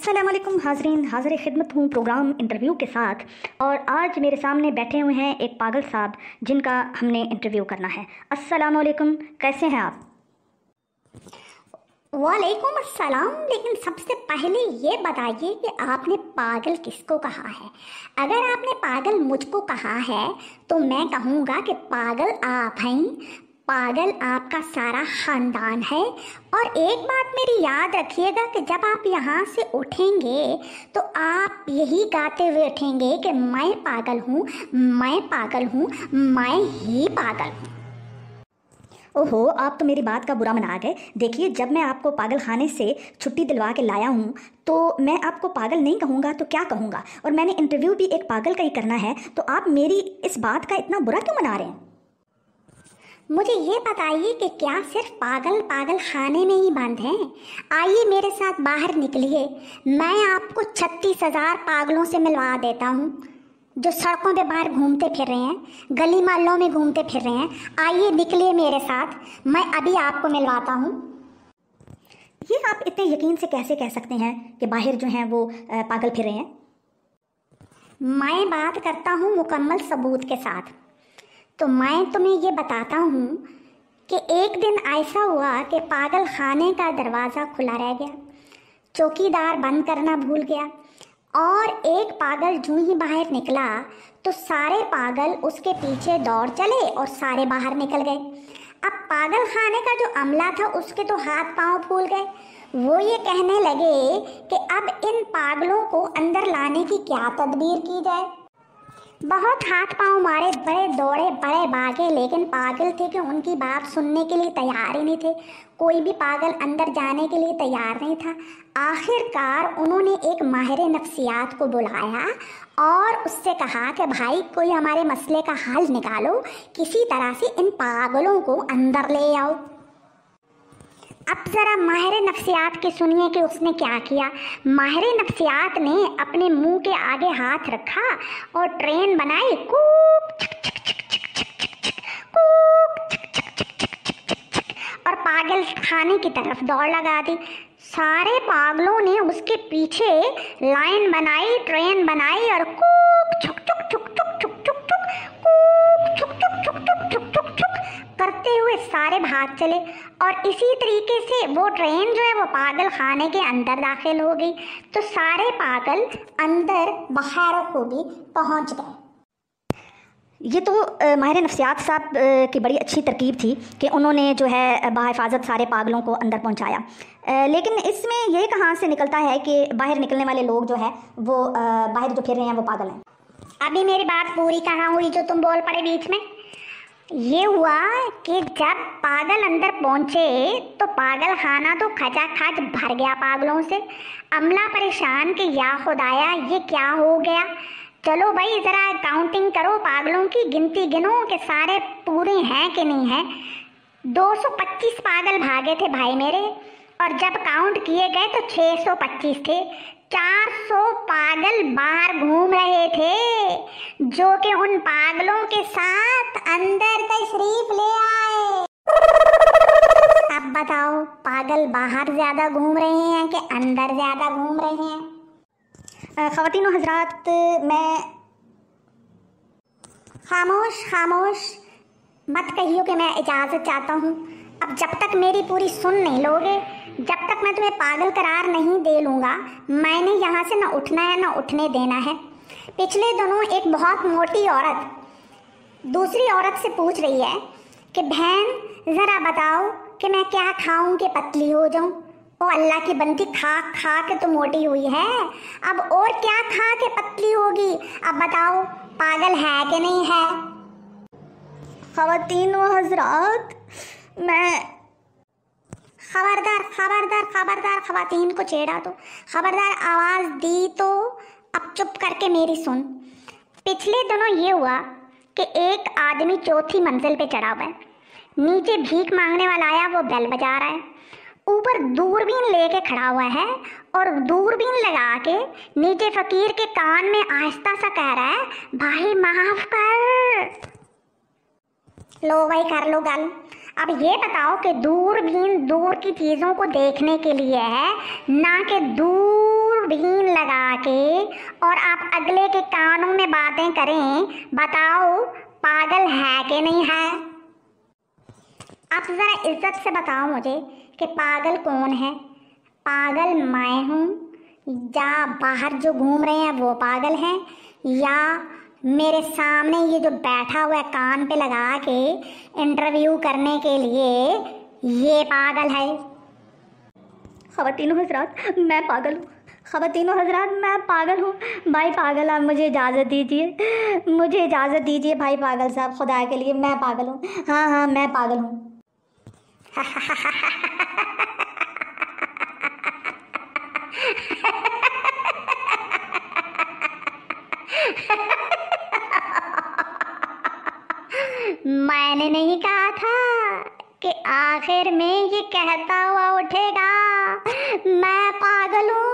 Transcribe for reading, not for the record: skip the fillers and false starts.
अस्सलामुअलैकुम हाज़रीन, हाज़िर खिदमत हूँ प्रोग्राम इंटरव्यू के साथ। और आज मेरे सामने बैठे हुए हैं एक पागल साहब जिनका हमने इंटरव्यू करना है। अस्सलामुअलैकुम, कैसे हैं आप? वालेकुम अस्सलाम। लेकिन सबसे पहले ये बताइए कि आपने पागल किसको कहा है? अगर आपने पागल मुझको कहा है तो मैं कहूँगा कि पागल आप हैं, पागल आपका सारा ख़ानदान है। और एक बात मेरी याद रखिएगा कि जब आप यहाँ से उठेंगे तो आप यही गाते हुए उठेंगे कि मैं पागल हूँ, मैं पागल हूँ, मैं ही पागल हूँ। ओहो, आप तो मेरी बात का बुरा मना गए। देखिए, जब मैं आपको पागल खाने से छुट्टी दिलवा के लाया हूँ तो मैं आपको पागल नहीं कहूँगा तो क्या कहूँगा? और मैंने इंटरव्यू भी एक पागल का ही करना है, तो आप मेरी इस बात का इतना बुरा क्यों मना रहे हैं? मुझे ये बताइए कि क्या सिर्फ पागल पागल खाने में ही बंद हैं? आइए मेरे साथ बाहर निकलिए, मैं आपको 36,000 पागलों से मिलवा देता हूँ जो सड़कों पे बाहर घूमते फिर रहे हैं, गली मोहल्लों में घूमते फिर रहे हैं। आइए निकलिए मेरे साथ, मैं अभी आपको मिलवाता हूँ। ये आप इतने यकीन से कैसे कह सकते हैं कि बाहर जो हैं वो पागल फिर रहे हैं? मैं बात करता हूँ मुकम्मल सबूत के साथ। तो मैं तुम्हें ये बताता हूँ कि एक दिन ऐसा हुआ कि पागल खाने का दरवाज़ा खुला रह गया, चौकीदार बंद करना भूल गया और एक पागल जूं ही बाहर निकला तो सारे पागल उसके पीछे दौड़ चले और सारे बाहर निकल गए। अब पागल खाने का जो अमला था उसके तो हाथ पांव फूल गए। वो ये कहने लगे कि अब इन पागलों को अंदर लाने की क्या तदबीर की जाए। बहुत हाथ पांव मारे, बड़े दौड़े, बड़े भागे, लेकिन पागल थे कि उनकी बात सुनने के लिए तैयार ही नहीं थे। कोई भी पागल अंदर जाने के लिए तैयार नहीं था। आखिरकार उन्होंने एक माहिर नफ्सियात को बुलाया और उससे कहा कि भाई कोई हमारे मसले का हल निकालो, किसी तरह से इन पागलों को अंदर ले आओ। अब ज़रा माहिर नफ्सियात की सुनिए कि उसने क्या किया। माहिर नफ्सियात ने अपने मुंह के आगे हाथ रखा और ट्रेन बनाई, कूक छक छक छक छक छक छक छक, कूक छक छक छक छक छक छक छक, और पागल खाने की तरफ दौड़ लगा दी। सारे पागलों ने उसके पीछे लाइन बनाई, ट्रेन बनाई और कूक छुक छुक छुक छुक छुक छुक छुक, कूक छुक छुक छुक छुक छुक छुक छुक करते हुए सारे भाग चले। और इसी तरीके से वो ट्रेन जो है वो पागल खाने के अंदर दाखिल हो गई तो सारे पागल अंदर बाहर को भी पहुंच गए। ये तो माहिर नफ्सियात साहब की बड़ी अच्छी तरकीब थी कि उन्होंने जो है बाहिफाजत सारे पागलों को अंदर पहुंचाया। लेकिन इसमें ये कहाँ से निकलता है कि बाहर निकलने वाले लोग जो है वो बाहर जो फिर रहे हैं वो पागल हैं? अभी मेरी बात पूरी कहाँ हुई जो तुम बोल पड़े बीच में। ये हुआ कि जब पागल अंदर पहुंचे तो पागल खाना तो खचाखच भर गया पागलों से। अमला परेशान कि या खुदाया ये क्या हो गया। चलो भाई ज़रा काउंटिंग करो, पागलों की गिनती गिनो कि सारे पूरे हैं कि नहीं हैं। 225 पागल भागे थे भाई मेरे, और जब काउंट किए गए तो 625 थे। 400 पागल बाहर घूम रहे थे जो कि उन पागलों के साथ अंदर तशरीफ ले आए। अब बताओ पागल बाहर ज्यादा घूम रहे हैं कि अंदर ज्यादा घूम रहे हैं? ख़वातीन और हज़रात, मैं खामोश खामोश मत कहियो कि मैं इजाज़त चाहता हूँ। अब जब तक मेरी पूरी सुन नहीं लोगे, जब तक मैं तुम्हें पागल करार नहीं दे लूँगा, मैंने यहाँ से ना उठना है ना उठने देना है। पिछले दिनों एक बहुत मोटी औरत दूसरी औरत से पूछ रही है कि बहन ज़रा बताओ कि मैं क्या खाऊं कि पतली हो जाऊं। ओ अल्लाह की बंदी, खा खा के तो मोटी हुई है, अब और क्या खा के पतली होगी? अब बताओ पागल है कि नहीं है? ख़वातीन व हज़रात, मैं खबरदार खबरदार खबरदार, ख़वातीन को छेड़ा तो खबरदार आवाज़ दी तो अब चुप करके मेरी सुन। पिछले दिनों ये हुआ कि एक आदमी चौथी मंजिल पे चढ़ा हुआ है, नीचे भीख मांगने वाला आया, वो बेल बजा रहा है, ऊपर दूरबीन लेके खड़ा हुआ है और दूरबीन लगा के नीचे फकीर के कान में आहिस्ता सा कह रहा है, भाई माफ कर। लो भाई कर लो गल। अब ये बताओ कि दूरबीन दूर की चीज़ों को देखने के लिए है, ना कि दूर बीन लगा के और आप अगले के कानों में बातें करें, बताओ पागल है कि नहीं है? आप जरा इज्जत से बताओ मुझे कि पागल कौन है? पागल मैं हूँ या बाहर जो घूम रहे हैं वो पागल हैं, या मेरे सामने ये जो बैठा हुआ है कान पे लगा के इंटरव्यू करने के लिए ये पागल है? ख़वातीनो हज़रात, मैं पागल हूँ। ख़वातीनो हज़रात, मैं पागल हूँ। भाई पागल, आप मुझे इजाज़त दीजिए, मुझे इजाज़त दीजिए भाई पागल साहब, खुदा के लिए मैं पागल हूँ। हाँ हाँ, मैं पागल हूँ। मैंने नहीं कहा था कि आखिर में ये कहता हुआ उठेगा मैं पागल हूँ।